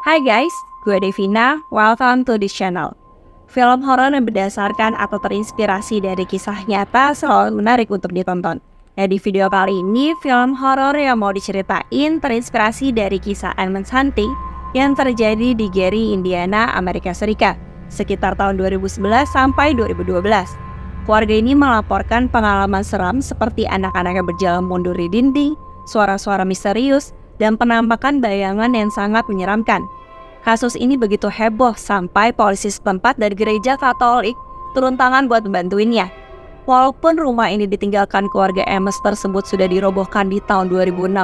Hai guys, gue Devina, welcome to this channel. Film horor yang berdasarkan atau terinspirasi dari kisah nyata selalu menarik untuk ditonton. Nah, di video kali ini, film horor yang mau diceritain terinspirasi dari kisah Emmett Hunting yang terjadi di Gary, Indiana, Amerika Serikat, sekitar tahun 2011 sampai 2012. Keluarga ini melaporkan pengalaman seram seperti anak-anak yang berjalan mundur di dinding, suara-suara misterius, dan penampakan bayangan yang sangat menyeramkan. Kasus ini begitu heboh sampai polisi setempat dari gereja Katolik turun tangan buat membantuinnya. Walaupun rumah ini ditinggalkan keluarga Emmett tersebut sudah dirobohkan di tahun 2016,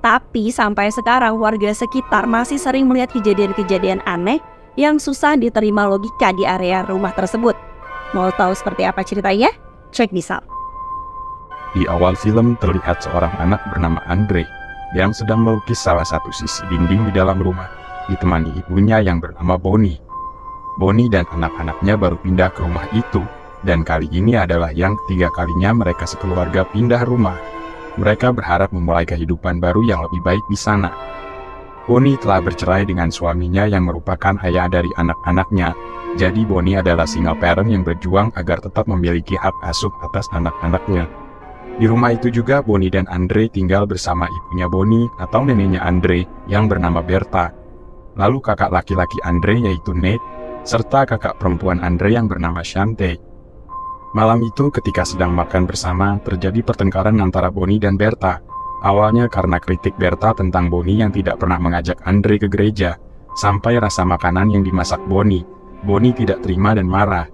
tapi sampai sekarang warga sekitar masih sering melihat kejadian-kejadian aneh yang susah diterima logika di area rumah tersebut. Mau tahu seperti apa ceritanya? Check this out. Di awal film terlihat seorang anak bernama Andre yang sedang melukis salah satu sisi dinding di dalam rumah, ditemani ibunya yang bernama Bonnie. Bonnie dan anak-anaknya baru pindah ke rumah itu, dan kali ini adalah yang ketiga kalinya mereka sekeluarga pindah rumah. Mereka berharap memulai kehidupan baru yang lebih baik di sana. Bonnie telah bercerai dengan suaminya yang merupakan ayah dari anak-anaknya, jadi Bonnie adalah single parent yang berjuang agar tetap memiliki hak asuh atas anak-anaknya. Di rumah itu juga Bonnie dan Andre tinggal bersama ibunya Bonnie atau neneknya Andre yang bernama Bertha. Lalu kakak laki-laki Andre yaitu Nate, serta kakak perempuan Andre yang bernama Shante. Malam itu ketika sedang makan bersama, terjadi pertengkaran antara Bonnie dan Bertha. Awalnya karena kritik Bertha tentang Bonnie yang tidak pernah mengajak Andre ke gereja, sampai rasa makanan yang dimasak Bonnie tidak terima dan marah.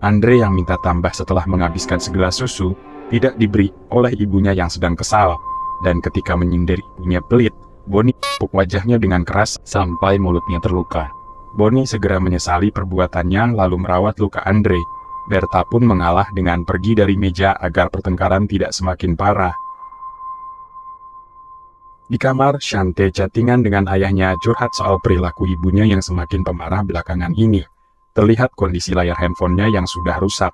Andre yang minta tambah setelah menghabiskan segelas susu, tidak diberi oleh ibunya yang sedang kesal, dan ketika menyindir ibunya pelit, Bonnie tepuk wajahnya dengan keras sampai mulutnya terluka. Bonnie segera menyesali perbuatannya lalu merawat luka Andre. Bertha pun mengalah dengan pergi dari meja agar pertengkaran tidak semakin parah. Di kamar, Shante chattingan dengan ayahnya curhat soal perilaku ibunya yang semakin pemarah belakangan ini. Terlihat kondisi layar handphonenya yang sudah rusak.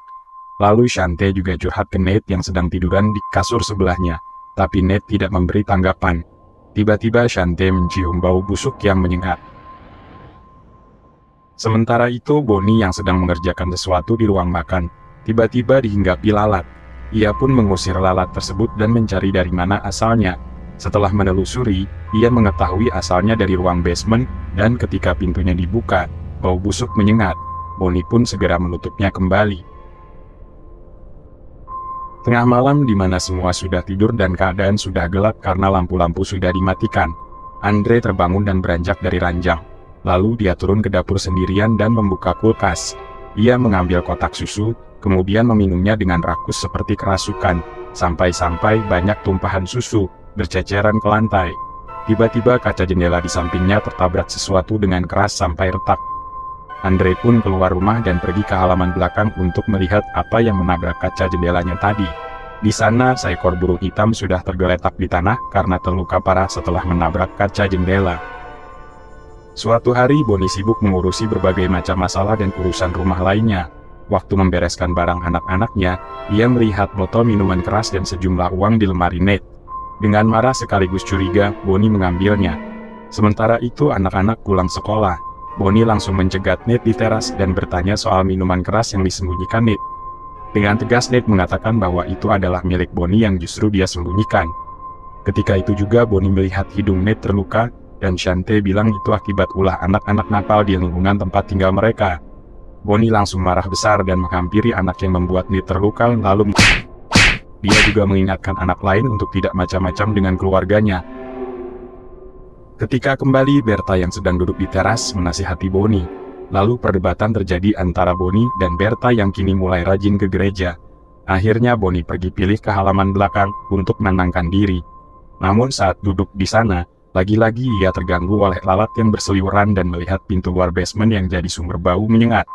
Lalu Shante juga curhat ke Nate yang sedang tiduran di kasur sebelahnya, tapi Nate tidak memberi tanggapan. Tiba-tiba Shante mencium bau busuk yang menyengat. Sementara itu Bonnie yang sedang mengerjakan sesuatu di ruang makan, tiba-tiba dihinggapi lalat. Ia pun mengusir lalat tersebut dan mencari dari mana asalnya. Setelah menelusuri, ia mengetahui asalnya dari ruang basement, dan ketika pintunya dibuka, bau busuk menyengat. Bonnie pun segera menutupnya kembali. Tengah malam di mana semua sudah tidur dan keadaan sudah gelap karena lampu-lampu sudah dimatikan, Andre terbangun dan beranjak dari ranjang. Lalu dia turun ke dapur sendirian dan membuka kulkas. Ia mengambil kotak susu, kemudian meminumnya dengan rakus seperti kerasukan, sampai-sampai banyak tumpahan susu berceceran ke lantai. Tiba-tiba kaca jendela di sampingnya tertabrak sesuatu dengan keras sampai retak. Andre pun keluar rumah dan pergi ke halaman belakang untuk melihat apa yang menabrak kaca jendelanya tadi. Di sana, seekor burung hitam sudah tergeletak di tanah karena terluka parah setelah menabrak kaca jendela. Suatu hari, Bonnie sibuk mengurusi berbagai macam masalah dan urusan rumah lainnya. Waktu membereskan barang anak-anaknya, ia melihat botol minuman keras dan sejumlah uang di lemari Nate. Dengan marah sekaligus curiga, Bonnie mengambilnya. Sementara itu, anak-anak pulang sekolah. Bonnie langsung mencegat Nate di teras dan bertanya soal minuman keras yang disembunyikan Nate. Dengan tegas Nate mengatakan bahwa itu adalah milik Bonnie yang justru dia sembunyikan. Ketika itu juga Bonnie melihat hidung Nate terluka, dan Shante bilang itu akibat ulah anak-anak nakal di lingkungan tempat tinggal mereka. Bonnie langsung marah besar dan menghampiri anak yang membuat Nate terluka lalu dia juga mengingatkan anak lain untuk tidak macam-macam dengan keluarganya. Ketika kembali, Bertha yang sedang duduk di teras menasihati Bonnie. Lalu perdebatan terjadi antara Bonnie dan Bertha yang kini mulai rajin ke gereja. Akhirnya Bonnie pergi pilih ke halaman belakang untuk menenangkan diri. Namun saat duduk di sana, lagi-lagi ia terganggu oleh lalat yang berseliweran dan melihat pintu luar basement yang jadi sumber bau menyengat.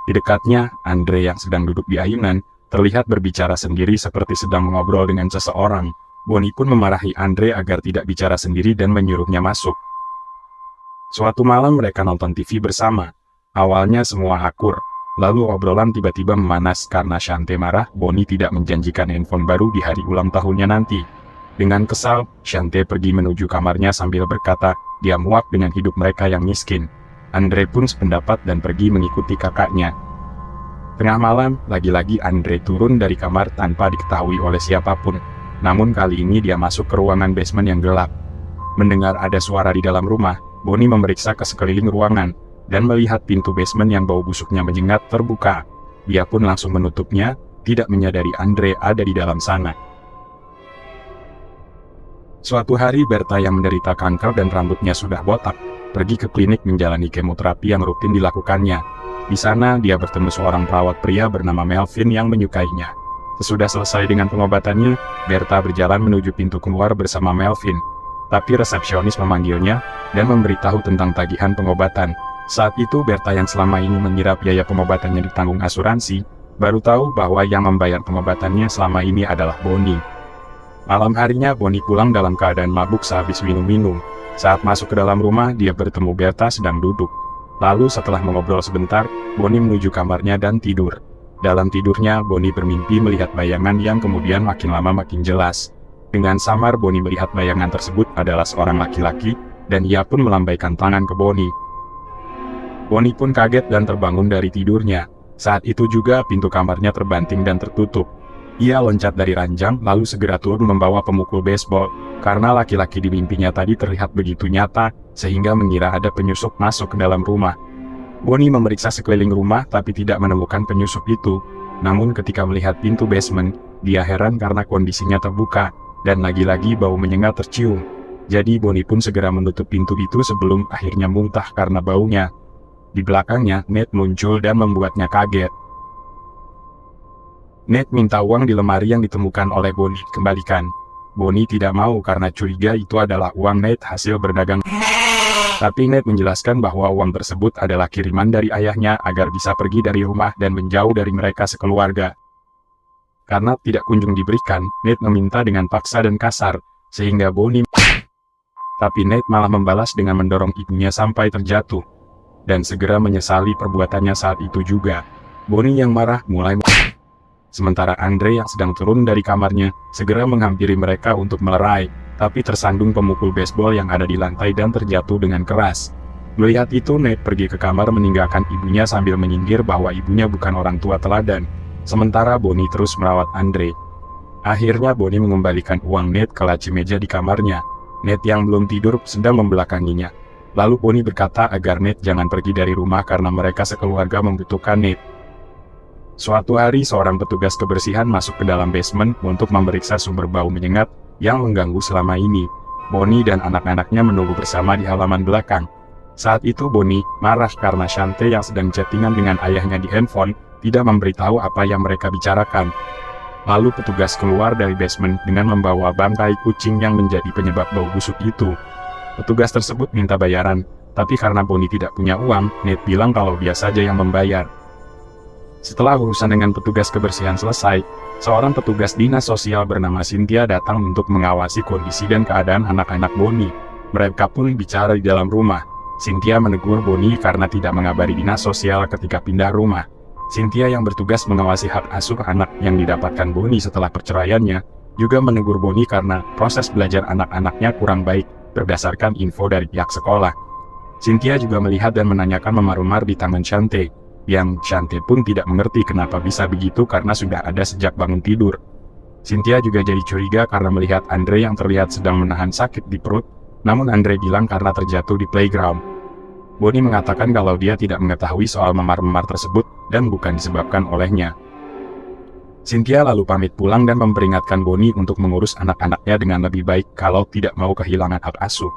Di dekatnya, Andre yang sedang duduk di ayunan, terlihat berbicara sendiri seperti sedang mengobrol dengan seseorang. Bonnie pun memarahi Andre agar tidak bicara sendiri dan menyuruhnya masuk. Suatu malam mereka nonton TV bersama. Awalnya semua akur, lalu obrolan tiba-tiba memanas karena Shante marah Bonnie tidak menjanjikan handphone baru di hari ulang tahunnya nanti. Dengan kesal, Shante pergi menuju kamarnya sambil berkata, dia muak dengan hidup mereka yang miskin. Andre pun sependapat dan pergi mengikuti kakaknya. Tengah malam, lagi-lagi Andre turun dari kamar tanpa diketahui oleh siapapun. Namun kali ini dia masuk ke ruangan basement yang gelap. Mendengar ada suara di dalam rumah, Bonnie memeriksa ke sekeliling ruangan, dan melihat pintu basement yang bau busuknya menyengat terbuka. Dia pun langsung menutupnya, tidak menyadari Andre ada di dalam sana. Suatu hari Berta yang menderita kanker dan rambutnya sudah botak, pergi ke klinik menjalani kemoterapi yang rutin dilakukannya. Di sana dia bertemu seorang perawat pria bernama Melvin yang menyukainya. Sesudah selesai dengan pengobatannya, Berta berjalan menuju pintu keluar bersama Melvin. Tapi resepsionis memanggilnya dan memberitahu tentang tagihan pengobatan. Saat itu Berta yang selama ini mengira biaya pengobatannya ditanggung asuransi, baru tahu bahwa yang membayar pengobatannya selama ini adalah Bonnie. Malam harinya Bonnie pulang dalam keadaan mabuk sehabis minum-minum. Saat masuk ke dalam rumah, dia bertemu Berta sedang duduk. Lalu setelah mengobrol sebentar, Bonnie menuju kamarnya dan tidur. Dalam tidurnya, Bonnie bermimpi melihat bayangan yang kemudian makin lama makin jelas. Dengan samar Bonnie melihat bayangan tersebut adalah seorang laki-laki, dan ia pun melambaikan tangan ke Bonnie. Bonnie pun kaget dan terbangun dari tidurnya. Saat itu juga pintu kamarnya terbanting dan tertutup. Ia loncat dari ranjang lalu segera turun membawa pemukul baseball, karena laki-laki di mimpinya tadi terlihat begitu nyata, sehingga mengira ada penyusup masuk ke dalam rumah. Bonnie memeriksa sekeliling rumah tapi tidak menemukan penyusup itu. Namun ketika melihat pintu basement, dia heran karena kondisinya terbuka, dan lagi-lagi bau menyengat tercium. Jadi Bonnie pun segera menutup pintu itu sebelum akhirnya muntah karena baunya. Di belakangnya, Nate muncul dan membuatnya kaget. Nate minta uang di lemari yang ditemukan oleh Bonnie dikembalikan. Bonnie tidak mau karena curiga itu adalah uang Nate hasil berdagang. Tapi Nate menjelaskan bahwa uang tersebut adalah kiriman dari ayahnya agar bisa pergi dari rumah dan menjauh dari mereka sekeluarga. Karena tidak kunjung diberikan, Nate meminta dengan paksa dan kasar, sehingga Bonnie. Tapi Nate malah membalas dengan mendorong ibunya sampai terjatuh. Dan segera menyesali perbuatannya saat itu juga. Bonnie yang marah mulai. Sementara Andre yang sedang turun dari kamarnya, segera menghampiri mereka untuk melerai, tapi tersandung pemukul baseball yang ada di lantai dan terjatuh dengan keras. Melihat itu Nate pergi ke kamar meninggalkan ibunya sambil menyindir bahwa ibunya bukan orang tua teladan. Sementara Bonnie terus merawat Andre. Akhirnya Bonnie mengembalikan uang Nate ke laci meja di kamarnya. Nate yang belum tidur sedang membelakanginya. Lalu Bonnie berkata agar Nate jangan pergi dari rumah karena mereka sekeluarga membutuhkan Nate. Suatu hari seorang petugas kebersihan masuk ke dalam basement untuk memeriksa sumber bau menyengat yang mengganggu selama ini. Bonnie dan anak-anaknya menunggu bersama di halaman belakang. Saat itu Bonnie marah karena Shante yang sedang chattingan dengan ayahnya di handphone tidak memberitahu apa yang mereka bicarakan. Lalu petugas keluar dari basement dengan membawa bangkai kucing yang menjadi penyebab bau busuk itu. Petugas tersebut minta bayaran, tapi karena Bonnie tidak punya uang, Nate bilang kalau dia saja yang membayar. Setelah urusan dengan petugas kebersihan selesai, seorang petugas dinas sosial bernama Cynthia datang untuk mengawasi kondisi dan keadaan anak-anak Bonnie. Mereka pun bicara di dalam rumah. Cynthia menegur Bonnie karena tidak mengabari dinas sosial ketika pindah rumah. Cynthia yang bertugas mengawasi hak asuh anak yang didapatkan Bonnie setelah perceraiannya, juga menegur Bonnie karena proses belajar anak-anaknya kurang baik, berdasarkan info dari pihak sekolah. Cynthia juga melihat dan menanyakan memar-memar di tangan Shante, yang Shante pun tidak mengerti kenapa bisa begitu karena sudah ada sejak bangun tidur. Cynthia juga jadi curiga karena melihat Andre yang terlihat sedang menahan sakit di perut, namun Andre bilang karena terjatuh di playground. Bonnie mengatakan kalau dia tidak mengetahui soal memar-memar tersebut dan bukan disebabkan olehnya. Cynthia lalu pamit pulang dan memperingatkan Bonnie untuk mengurus anak-anaknya dengan lebih baik kalau tidak mau kehilangan hak asuh.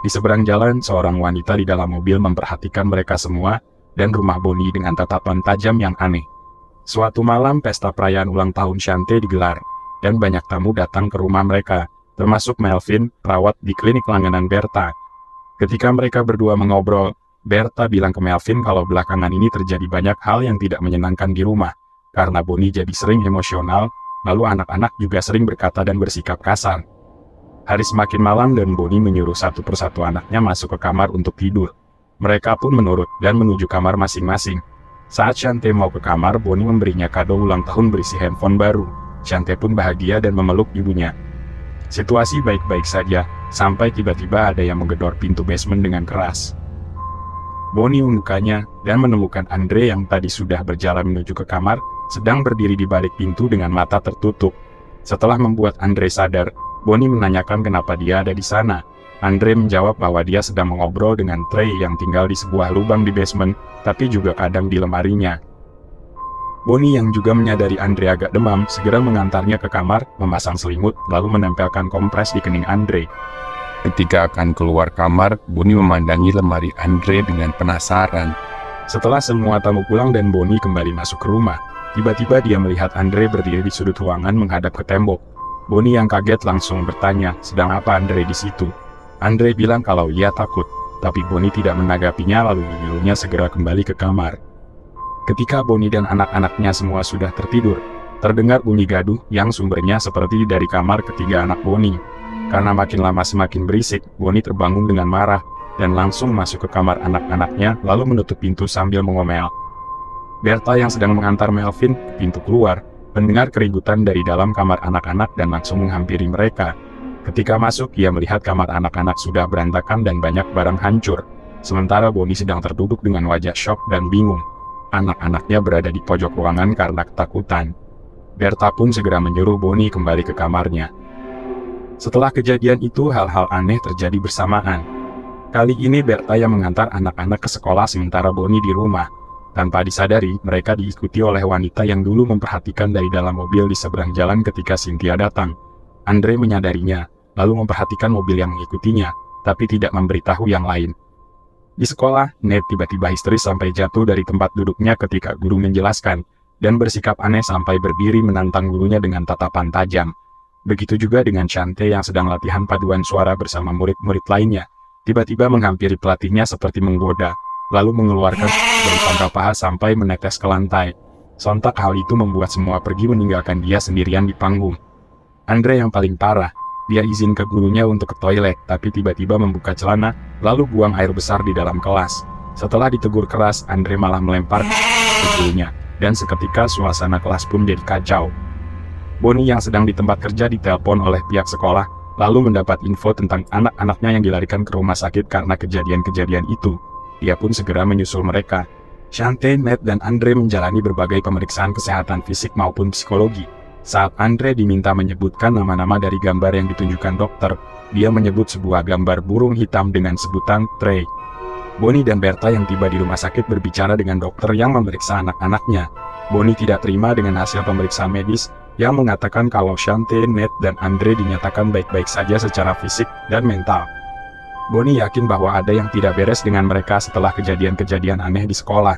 Di seberang jalan, seorang wanita di dalam mobil memperhatikan mereka semua dan rumah Bonnie dengan tatapan tajam yang aneh. Suatu malam pesta perayaan ulang tahun Shante digelar, dan banyak tamu datang ke rumah mereka, termasuk Melvin, perawat di klinik langganan Berta. Ketika mereka berdua mengobrol, Berta bilang ke Melvin kalau belakangan ini terjadi banyak hal yang tidak menyenangkan di rumah, karena Bonnie jadi sering emosional, lalu anak-anak juga sering berkata dan bersikap kasar. Hari semakin malam dan Bonnie menyuruh satu persatu anaknya masuk ke kamar untuk tidur. Mereka pun menurut dan menuju kamar masing-masing. Saat Shante mau ke kamar, Bonnie memberinya kado ulang tahun berisi handphone baru. Shante pun bahagia dan memeluk ibunya. Situasi baik-baik saja, sampai tiba-tiba ada yang menggedor pintu basement dengan keras. Bonnie membukanya dan menemukan Andre yang tadi sudah berjalan menuju ke kamar, sedang berdiri di balik pintu dengan mata tertutup. Setelah membuat Andre sadar, Bonnie menanyakan kenapa dia ada di sana. Andre menjawab bahwa dia sedang mengobrol dengan Trey yang tinggal di sebuah lubang di basement, tapi juga kadang di lemarinya. Bonnie yang juga menyadari Andre agak demam, segera mengantarnya ke kamar, memasang selimut, lalu menempelkan kompres di kening Andre. Ketika akan keluar kamar, Bonnie memandangi lemari Andre dengan penasaran. Setelah semua tamu pulang dan Bonnie kembali masuk ke rumah, tiba-tiba dia melihat Andre berdiri di sudut ruangan menghadap ke tembok. Bonnie yang kaget langsung bertanya, sedang apa Andre di situ? Andre bilang kalau ia takut, tapi Bonnie tidak menanggapinya lalu menyuruhnya segera kembali ke kamar. Ketika Bonnie dan anak-anaknya semua sudah tertidur, terdengar bunyi gaduh yang sumbernya seperti dari kamar ketiga anak Bonnie. Karena makin lama semakin berisik, Bonnie terbangun dengan marah dan langsung masuk ke kamar anak-anaknya lalu menutup pintu sambil mengomel. Bertha yang sedang mengantar Melvin ke pintu keluar, mendengar keributan dari dalam kamar anak-anak dan langsung menghampiri mereka. Ketika masuk, ia melihat kamar anak-anak sudah berantakan dan banyak barang hancur. Sementara Bonnie sedang terduduk dengan wajah syok dan bingung. Anak-anaknya berada di pojok ruangan karena ketakutan. Bertha pun segera menyuruh Bonnie kembali ke kamarnya. Setelah kejadian itu, hal-hal aneh terjadi bersamaan. Kali ini Bertha yang mengantar anak-anak ke sekolah sementara Bonnie di rumah. Tanpa disadari, mereka diikuti oleh wanita yang dulu memperhatikan dari dalam mobil di seberang jalan ketika Cynthia datang. Andre menyadarinya, lalu memperhatikan mobil yang mengikutinya, tapi tidak memberitahu yang lain. Di sekolah, Nate tiba-tiba histeris sampai jatuh dari tempat duduknya ketika guru menjelaskan, dan bersikap aneh sampai berdiri menantang gurunya dengan tatapan tajam. Begitu juga dengan Shante yang sedang latihan paduan suara bersama murid-murid lainnya, tiba-tiba menghampiri pelatihnya seperti menggoda, lalu mengeluarkan dari pangkal paha sampai menetes ke lantai. Sontak hal itu membuat semua pergi meninggalkan dia sendirian di panggung. Andre yang paling parah. Dia izin ke gurunya untuk ke toilet, tapi tiba-tiba membuka celana, lalu buang air besar di dalam kelas. Setelah ditegur keras, Andre malah melempar ke gurunya, dan seketika suasana kelas pun jadi kacau. Bonnie yang sedang di tempat kerja ditelepon oleh pihak sekolah, lalu mendapat info tentang anak-anaknya yang dilarikan ke rumah sakit karena kejadian-kejadian itu. Dia pun segera menyusul mereka. Shante, Nate, dan Andre menjalani berbagai pemeriksaan kesehatan fisik maupun psikologi. Saat Andre diminta menyebutkan nama-nama dari gambar yang ditunjukkan dokter, dia menyebut sebuah gambar burung hitam dengan sebutan Trey. Bonnie dan Bertha yang tiba di rumah sakit berbicara dengan dokter yang memeriksa anak-anaknya. Bonnie tidak terima dengan hasil pemeriksaan medis yang mengatakan kalau Shante, Nate, dan Andre dinyatakan baik-baik saja secara fisik dan mental. Bonnie yakin bahwa ada yang tidak beres dengan mereka setelah kejadian-kejadian aneh di sekolah.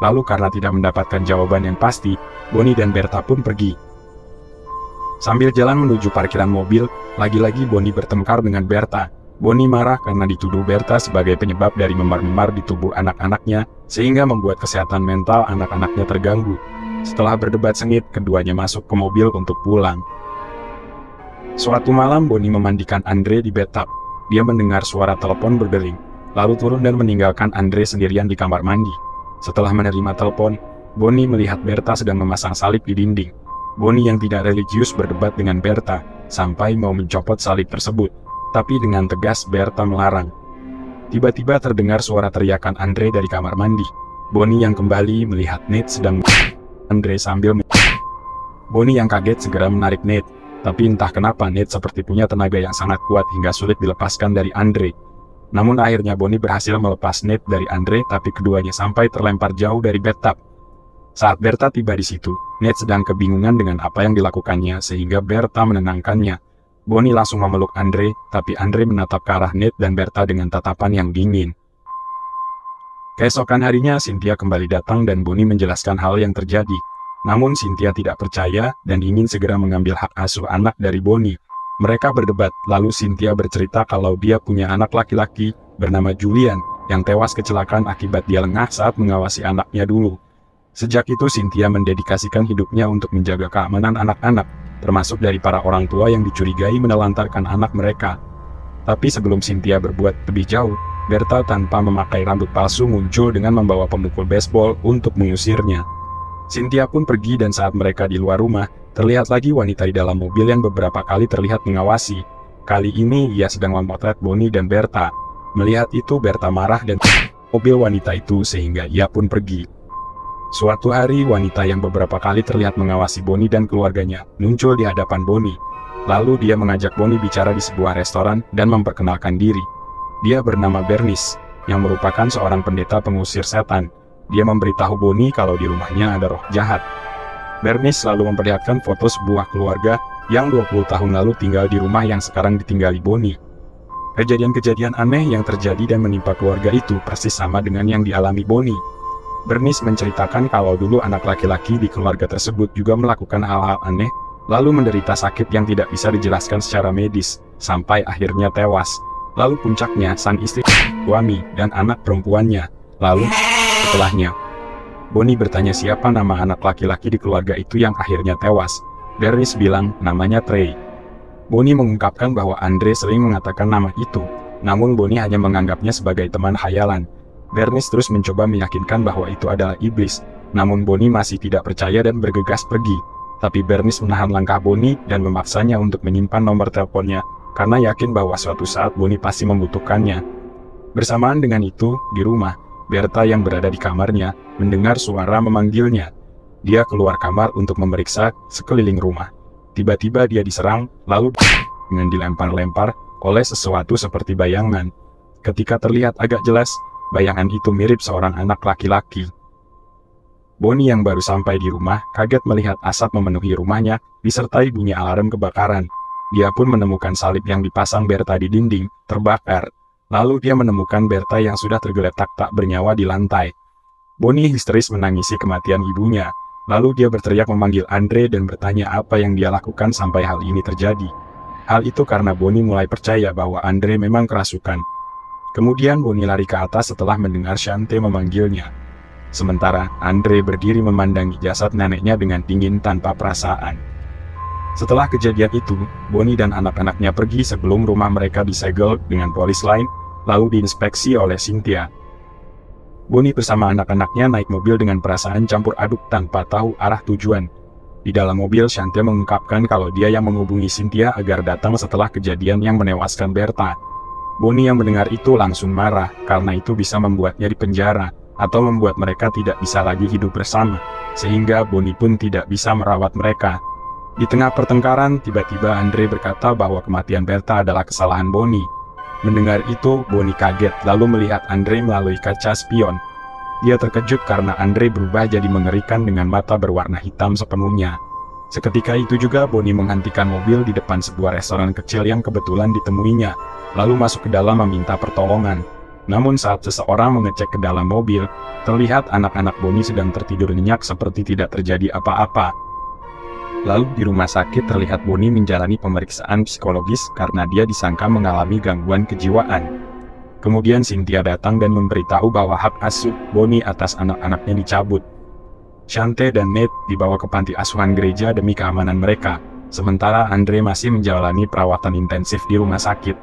Lalu karena tidak mendapatkan jawaban yang pasti, Bonnie dan Bertha pun pergi. Sambil jalan menuju parkiran mobil, lagi-lagi Bonnie bertengkar dengan Bertha. Bonnie marah karena dituduh Bertha sebagai penyebab dari memar-memar di tubuh anak-anaknya, sehingga membuat kesehatan mental anak-anaknya terganggu. Setelah berdebat sengit, keduanya masuk ke mobil untuk pulang. Suatu malam, Bonnie memandikan Andre di bathtub. Dia mendengar suara telepon berdering, lalu turun dan meninggalkan Andre sendirian di kamar mandi. Setelah menerima telepon, Bonnie melihat Bertha sedang memasang salib di dinding. Bonnie yang tidak religius berdebat dengan Bertha, sampai mau mencopot salib tersebut, tapi dengan tegas Bertha melarang. Tiba-tiba terdengar suara teriakan Andre dari kamar mandi. Bonnie yang kembali melihat Nate sedang Andre sambil Bonnie yang kaget segera menarik Nate, tapi entah kenapa Nate seperti punya tenaga yang sangat kuat hingga sulit dilepaskan dari Andre. Namun akhirnya Bonnie berhasil melepas Nate dari Andre, tapi keduanya sampai terlempar jauh dari bathtub. Saat Bertha tiba di situ, Nate sedang kebingungan dengan apa yang dilakukannya sehingga Bertha menenangkannya. Bonnie langsung memeluk Andre, tapi Andre menatap ke arah Nate dan Bertha dengan tatapan yang dingin. Keesokan harinya, Cynthia kembali datang dan Bonnie menjelaskan hal yang terjadi. Namun Cynthia tidak percaya dan ingin segera mengambil hak asuh anak dari Bonnie. Mereka berdebat, lalu Cynthia bercerita kalau dia punya anak laki-laki bernama Julian yang tewas kecelakaan akibat dia lengah saat mengawasi anaknya dulu. Sejak itu Cynthia mendedikasikan hidupnya untuk menjaga keamanan anak-anak, termasuk dari para orang tua yang dicurigai menelantarkan anak mereka. Tapi sebelum Cynthia berbuat lebih jauh, Bertha tanpa memakai rambut palsu muncul dengan membawa pemukul baseball untuk mengusirnya. Cynthia pun pergi dan saat mereka di luar rumah, terlihat lagi wanita di dalam mobil yang beberapa kali terlihat mengawasi, Kali ini ia sedang memotret Bonnie dan Bertha. Melihat itu Bertha marah dan mobil wanita itu sehingga ia pun pergi. Suatu hari wanita yang beberapa kali terlihat mengawasi Bonnie dan keluarganya muncul di hadapan Bonnie. Lalu dia mengajak Bonnie bicara di sebuah restoran dan memperkenalkan diri. Dia bernama Bernice, yang merupakan seorang pendeta pengusir setan. Dia memberitahu Bonnie kalau di rumahnya ada roh jahat. Bernice selalu memperlihatkan foto sebuah keluarga yang 20 tahun lalu tinggal di rumah yang sekarang ditinggali Bonnie. Kejadian-kejadian aneh yang terjadi dan menimpa keluarga itu persis sama dengan yang dialami Bonnie. Bernice menceritakan kalau dulu anak laki-laki di keluarga tersebut juga melakukan hal-hal aneh, lalu menderita sakit yang tidak bisa dijelaskan secara medis, sampai akhirnya tewas. Lalu puncaknya sang istri, suami, dan anak perempuannya. Lalu, setelahnya, Bonnie bertanya siapa nama anak laki-laki di keluarga itu yang akhirnya tewas. Bernice bilang namanya Trey. Bonnie mengungkapkan bahwa Andre sering mengatakan nama itu, namun Bonnie hanya menganggapnya sebagai teman khayalan. Bernice terus mencoba meyakinkan bahwa itu adalah iblis, namun Bonnie masih tidak percaya dan bergegas pergi. Tapi Bernice menahan langkah Bonnie dan memaksanya untuk menyimpan nomor teleponnya, karena yakin bahwa suatu saat Bonnie pasti membutuhkannya. Bersamaan dengan itu, di rumah, Bertha yang berada di kamarnya, mendengar suara memanggilnya. Dia keluar kamar untuk memeriksa sekeliling rumah. Tiba-tiba dia diserang, lalu dengan dilempar-lempar oleh sesuatu seperti bayangan. Ketika terlihat agak jelas, bayangan itu mirip seorang anak laki-laki. Bonnie yang baru sampai di rumah kaget melihat asap memenuhi rumahnya, disertai bunyi alarm kebakaran. Dia pun menemukan salib yang dipasang Bertha di dinding, terbakar. Lalu dia menemukan Bertha yang sudah tergeletak tak bernyawa di lantai. Bonnie histeris menangisi kematian ibunya. Lalu dia berteriak memanggil Andre dan bertanya apa yang dia lakukan sampai hal ini terjadi. Hal itu karena Bonnie mulai percaya bahwa Andre memang kerasukan. Kemudian Bonnie lari ke atas setelah mendengar Shante memanggilnya. Sementara Andre berdiri memandangi jasad neneknya dengan dingin tanpa perasaan. Setelah kejadian itu, Bonnie dan anak-anaknya pergi sebelum rumah mereka disegel dengan polis lain, lalu diinspeksi oleh Cynthia. Bonnie bersama anak-anaknya naik mobil dengan perasaan campur aduk tanpa tahu arah tujuan. Di dalam mobil, Shante mengungkapkan kalau dia yang menghubungi Cynthia agar datang setelah kejadian yang menewaskan Bertha. Bonnie yang mendengar itu langsung marah, karena itu bisa membuatnya dipenjara, atau membuat mereka tidak bisa lagi hidup bersama, sehingga Bonnie pun tidak bisa merawat mereka. Di tengah pertengkaran, tiba-tiba Andre berkata bahwa kematian Bertha adalah kesalahan Bonnie. Mendengar itu, Bonnie kaget lalu melihat Andre melalui kaca spion. Dia terkejut karena Andre berubah jadi mengerikan dengan mata berwarna hitam sepenuhnya. Seketika itu juga Bonnie menghentikan mobil di depan sebuah restoran kecil yang kebetulan ditemuinya, lalu masuk ke dalam meminta pertolongan. Namun saat seseorang mengecek ke dalam mobil, terlihat anak-anak Bonnie sedang tertidur nyenyak seperti tidak terjadi apa-apa. Lalu di rumah sakit terlihat Bonnie menjalani pemeriksaan psikologis karena dia disangka mengalami gangguan kejiwaan. Kemudian Cynthia datang dan memberitahu bahwa hak asuh Bonnie atas anak-anaknya dicabut. Shante dan Nate dibawa ke panti asuhan gereja demi keamanan mereka, sementara Andre masih menjalani perawatan intensif di rumah sakit.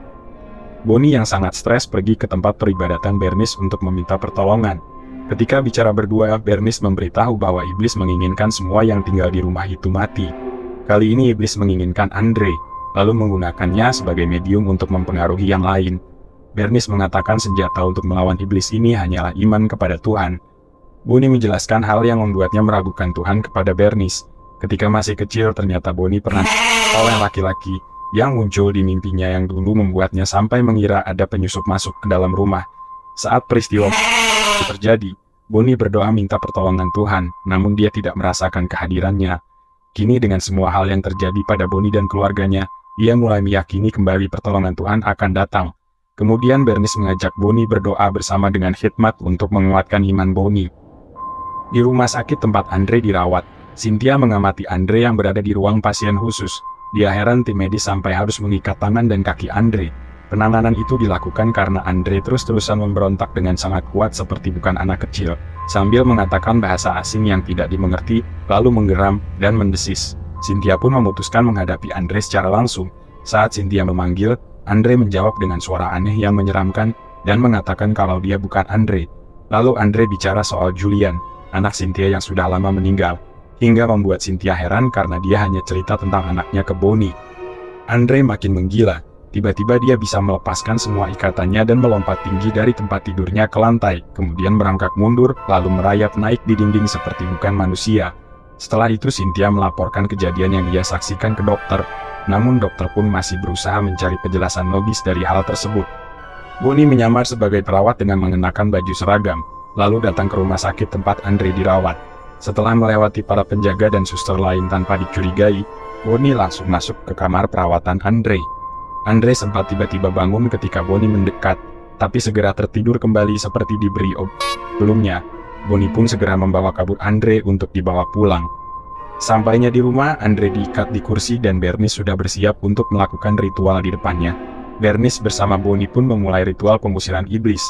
Bonnie yang sangat stres pergi ke tempat peribadatan Bernice untuk meminta pertolongan. Ketika bicara berdua, Bernice memberitahu bahwa iblis menginginkan semua yang tinggal di rumah itu mati. Kali ini iblis menginginkan Andre, lalu menggunakannya sebagai medium untuk mempengaruhi yang lain. Bernice mengatakan senjata untuk melawan iblis ini hanyalah iman kepada Tuhan. Bonnie menjelaskan hal yang membuatnya meragukan Tuhan kepada Bernice. Ketika masih kecil, ternyata Bonnie pernah oleh laki-laki yang muncul di mimpinya yang dulu membuatnya sampai mengira ada penyusup masuk ke dalam rumah. Saat peristiwa itu terjadi, Bonnie berdoa minta pertolongan Tuhan, namun dia tidak merasakan kehadirannya. Kini dengan semua hal yang terjadi pada Bonnie dan keluarganya, ia mulai meyakini kembali pertolongan Tuhan akan datang. Kemudian Bernice mengajak Bonnie berdoa bersama dengan khidmat untuk menguatkan iman Bonnie. Di rumah sakit tempat Andre dirawat, Cynthia mengamati Andre yang berada di ruang pasien khusus. Dia heran tim medis sampai harus mengikat tangan dan kaki Andre. Penanganan itu dilakukan karena Andre terus-terusan memberontak dengan sangat kuat seperti bukan anak kecil, sambil mengatakan bahasa asing yang tidak dimengerti, lalu menggeram dan mendesis. Cynthia pun memutuskan menghadapi Andre secara langsung. Saat Cynthia memanggil, Andre menjawab dengan suara aneh yang menyeramkan, dan mengatakan kalau dia bukan Andre. Lalu Andre bicara soal Julian, anak Cynthia yang sudah lama meninggal, hingga membuat Cynthia heran karena dia hanya cerita tentang anaknya ke Bonnie. Andre makin menggila. Tiba-tiba dia bisa melepaskan semua ikatannya dan melompat tinggi dari tempat tidurnya ke lantai, kemudian merangkak mundur, lalu merayap naik di dinding seperti bukan manusia. Setelah itu Cynthia melaporkan kejadian yang ia saksikan ke dokter, namun dokter pun masih berusaha mencari penjelasan logis dari hal tersebut. Bonnie menyamar sebagai perawat dengan mengenakan baju seragam, lalu datang ke rumah sakit tempat Andre dirawat. Setelah melewati para penjaga dan suster lain tanpa dicurigai, Bonnie langsung masuk ke kamar perawatan Andre. Andre sempat tiba-tiba bangun ketika Bonnie mendekat, tapi segera tertidur kembali seperti diberi obat. Sebelumnya, Bonnie pun segera membawa kabur Andre untuk dibawa pulang. Sampainya di rumah, Andre diikat di kursi dan Bernice sudah bersiap untuk melakukan ritual di depannya. Bernice bersama Bonnie pun memulai ritual pengusiran iblis.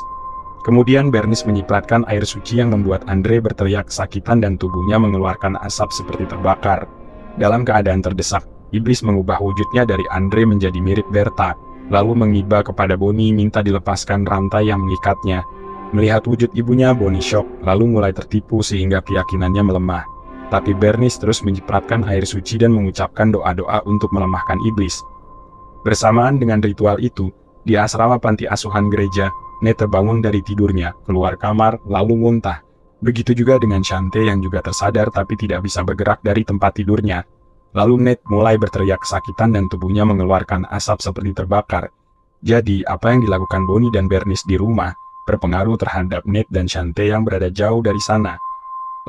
Kemudian Bernice menyipratkan air suci yang membuat Andre berteriak kesakitan dan tubuhnya mengeluarkan asap seperti terbakar. Dalam keadaan terdesak, iblis mengubah wujudnya dari Andre menjadi mirip Bertha, lalu mengiba kepada Bonnie minta dilepaskan rantai yang mengikatnya. Melihat wujud ibunya, Bonnie shock, lalu mulai tertipu sehingga keyakinannya melemah. Tapi Bernice terus menyipratkan air suci dan mengucapkan doa-doa untuk melemahkan iblis. Bersamaan dengan ritual itu, di asrama panti asuhan gereja, Ned terbangun dari tidurnya, keluar kamar, lalu muntah. Begitu juga dengan Shante yang juga tersadar tapi tidak bisa bergerak dari tempat tidurnya. Lalu Ned mulai berteriak kesakitan dan tubuhnya mengeluarkan asap seperti terbakar. Jadi, apa yang dilakukan Bonnie dan Bernice di rumah berpengaruh terhadap Ned dan Shante yang berada jauh dari sana.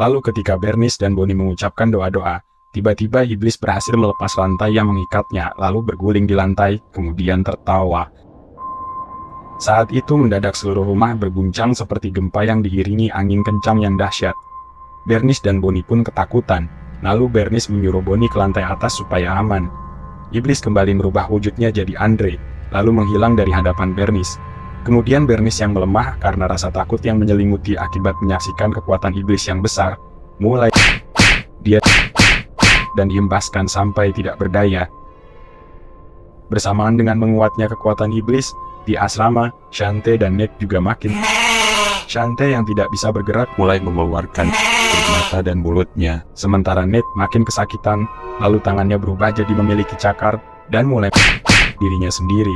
Lalu ketika Bernice dan Bonnie mengucapkan doa-doa, tiba-tiba iblis berhasil melepas rantai yang mengikatnya, lalu berguling di lantai, kemudian tertawa. Saat itu mendadak seluruh rumah berguncang seperti gempa yang diiringi angin kencang yang dahsyat. Bernice dan Bonnie pun ketakutan. Lalu Bernice menyuruh Bonnie ke lantai atas supaya aman. Iblis kembali merubah wujudnya jadi Andre, lalu menghilang dari hadapan Bernice. Kemudian Bernice yang melemah karena rasa takut yang menyelimuti akibat menyaksikan kekuatan iblis yang besar, mulai dia dan dihempaskan sampai tidak berdaya. Bersamaan dengan menguatnya kekuatan iblis, di asrama, Shante dan Ned juga makin. Shante yang tidak bisa bergerak Mulai mengeluarkan mata dan mulutnya. sementara Ned makin kesakitan, lalu tangannya berubah jadi memiliki cakar, dan mulai dirinya sendiri.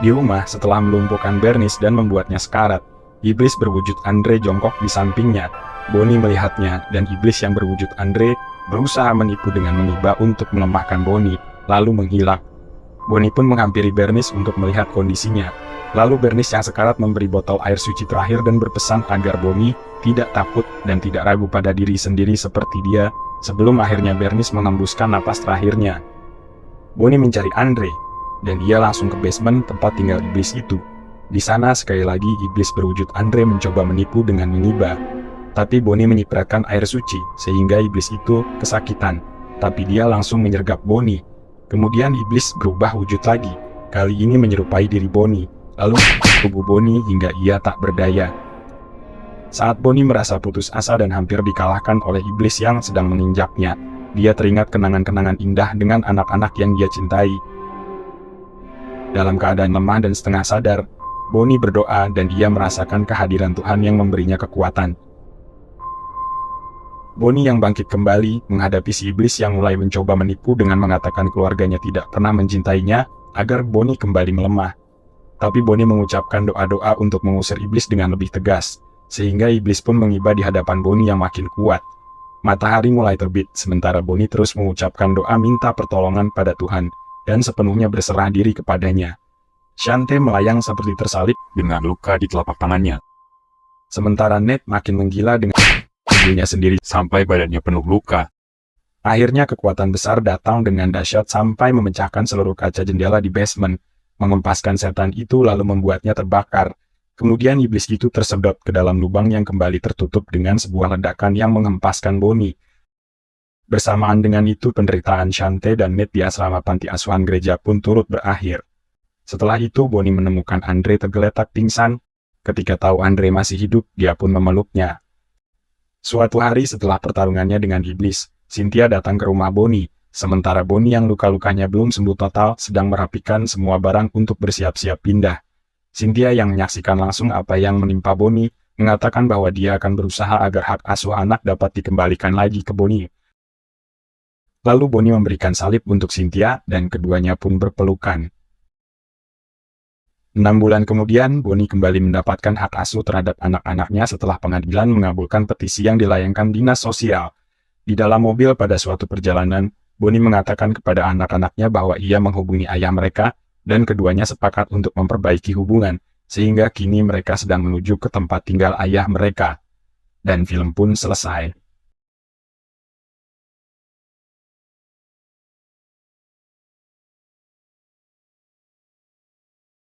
Di rumah, setelah melumpuhkan Bernice dan membuatnya sekarat, iblis berwujud Andre jongkok di sampingnya. Bonnie melihatnya, dan iblis yang berwujud Andre berusaha menipu dengan mengiba untuk melemahkan Bonnie, lalu menghilang. Bonnie pun menghampiri Bernice untuk melihat kondisinya. Lalu Bernice yang sekarat memberi botol air suci terakhir dan berpesan agar Bonnie tidak takut dan tidak ragu pada diri sendiri seperti dia, sebelum akhirnya Bernice mengembuskan napas terakhirnya. Bonnie mencari Andre, dan ia langsung ke basement tempat tinggal iblis itu. Di sana sekali lagi iblis berwujud Andre mencoba menipu dengan mengiba. Tapi Bonnie menyipratkan air suci, sehingga iblis itu kesakitan. Tapi dia langsung menyergap Bonnie. Kemudian iblis berubah wujud lagi, kali ini menyerupai diri Bonnie, lalu tubuh Bonnie hingga ia tak berdaya. Saat Bonnie merasa putus asa dan hampir dikalahkan oleh iblis yang sedang menginjaknya, dia teringat kenangan-kenangan indah dengan anak-anak yang dia cintai. Dalam keadaan lemah dan setengah sadar, Bonnie berdoa dan ia merasakan kehadiran Tuhan yang memberinya kekuatan. Bonnie yang bangkit kembali menghadapi si iblis yang mulai mencoba menipu dengan mengatakan keluarganya tidak pernah mencintainya agar Bonnie kembali melemah. Tapi Bonnie mengucapkan doa-doa untuk mengusir iblis dengan lebih tegas, sehingga iblis pun mengiba di hadapan Bonnie yang makin kuat. Matahari mulai terbit, sementara Bonnie terus mengucapkan doa minta pertolongan pada Tuhan, dan sepenuhnya berserah diri kepadanya. Shante melayang seperti tersalib Dengan luka di telapak tangannya. sementara Ned makin menggila dengan tubuhnya sendiri. Sampai badannya penuh luka. Akhirnya kekuatan besar datang dengan dahsyat sampai memecahkan seluruh kaca jendela di basement, mengempaskan setan itu lalu membuatnya terbakar. Kemudian iblis itu tersedot ke dalam lubang yang kembali tertutup dengan sebuah ledakan yang mengempaskan Bonnie. Bersamaan dengan itu penderitaan Shante dan Ned di asrama panti asuhan gereja pun turut berakhir. Setelah itu Bonnie menemukan Andre tergeletak pingsan. Ketika tahu Andre masih hidup, dia pun memeluknya. Suatu hari setelah pertarungannya dengan iblis, Cynthia datang ke rumah Bonnie, sementara Bonnie yang luka-lukanya belum sembuh total sedang merapikan semua barang untuk bersiap-siap pindah. Cynthia yang menyaksikan langsung apa yang menimpa Bonnie, mengatakan bahwa dia akan berusaha agar hak asuh anak dapat dikembalikan lagi ke Bonnie. Lalu Bonnie memberikan salib untuk Cynthia dan keduanya pun berpelukan. 6 bulan kemudian, Bonnie kembali mendapatkan hak asuh terhadap anak-anaknya setelah pengadilan mengabulkan petisi yang dilayangkan dinas sosial. Di dalam mobil pada suatu perjalanan, Bonnie mengatakan kepada anak-anaknya bahwa ia menghubungi ayah mereka, dan keduanya sepakat untuk memperbaiki hubungan, sehingga kini mereka sedang menuju ke tempat tinggal ayah mereka. Dan film pun selesai.